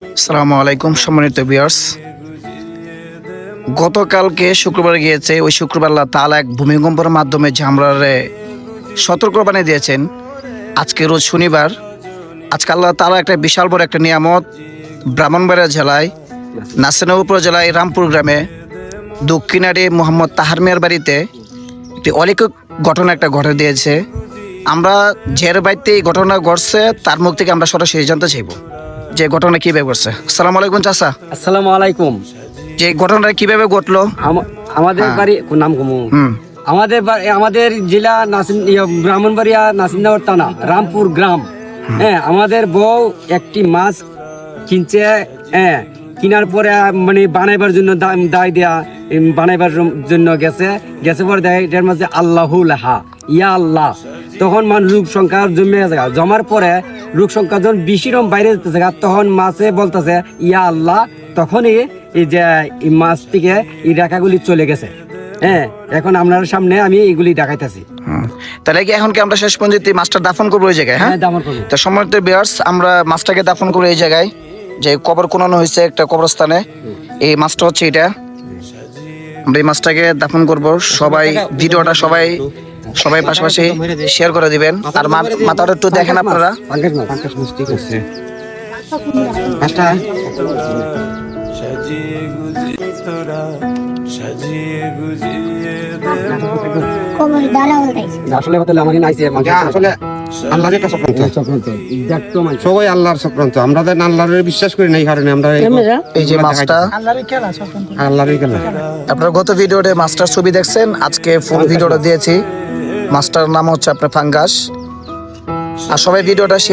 আসসালামু আলাইকুম সম্মানিত ভিউয়ার্স, গতকালকে শুক্রবার গিয়েছে। ওই শুক্রবার আল্লাহ তাআলা এক ভূমিকম্পের মাধ্যমে ঝামরারে সতর্ক বানিয়ে দিয়েছেন। আজকে রোজ শনিবার। আজকে আল্লাহ তাআলা একটা বিশাল বড় একটা নিয়ামত ব্রাহ্মণবাড়িয়া জেলায় নাসিরনগর উপজেলায় রামপুর গ্রামে দক্ষিণারে মোহাম্মদ তাহার মিয়ার বাড়িতে একটি অলৌকিক ঘটনা একটা ঘটে দিয়েছে। আমরা যের বাড়িতে এই ঘটনা ঘটছে তার মুখ থেকে আমরা সরাসরি জানতে চাইব যে ঘটনা কিভাবে ঘটছে। আসসালামু আলাইকুম চাচা। আসসালামু আলাইকুম। যে ঘটনাটা কিভাবে ঘটলো? আমাদের বাড়ি নাম কমু আমাদের জেলা ব্রাহ্মণবাড়িয়া নাসিরনগর থানা রামপুর গ্রাম। হ্যাঁ, আমাদের বউ একটি মাছ কিনছে। হ্যাঁ, কেনার পরে মানে বানাইবার জন্য দায় দেয়া বানাইবার জন্য গেছে পরে দেয় এটার মাঝে আল্লাহুল হা ইয়া আল্লাহ। তখন রোগ সংখ্যা জমে গেছে। জমার পরে রোগ সংখ্যা যখন বেশিরকম বাইরে যেতেছে তখন মাছে বলতেছে ইয়া আল্লাহ। তখনই এই যে এই মাছ থেকে এই রেখাগুলি চলে গেছে। হ্যাঁ, এখন আপনার সামনে আমি এগুলি দেখাইতেছি। তাহলে কি এখন কি আমরা শেষ পর্যন্ত এই মাছটা দাফন করবো এই জায়গায়? হ্যাঁ, দাফন করবো। তো সম্মানিত ভিউয়ার্স, আমরা মাছটাকে দাফন করবো এই জায়গায় যে কবর কোনানো হয়েছে একটা কবরস্থানে। এই মাছটা হচ্ছে এটা। আমরা এই মাছটাকে দাফন করব। সবাই ভিডিওটা সবাই পাশাপাশি শেয়ার করে দিবেন। আর মাথাটা একটু দেখেন আপনারা। আসলে আল্লাহর একটা চক্রান্ত, সবাই আল্লাহর চক্রান্ত। আমরা আল্লাহর বিশ্বাস করি না, এই কারণে আমরা এই যে মাছটা আল্লাহরই খেলা। আপনারা গত ভিডিওতে মাছটার ছবি দেখছেন, আজকে ফুল ভিডিওটা দিয়েছি। মাছটার নাম হচ্ছে আপনার ফাঙ্গাস। আর সবাই ভিডিওটা শেয়ার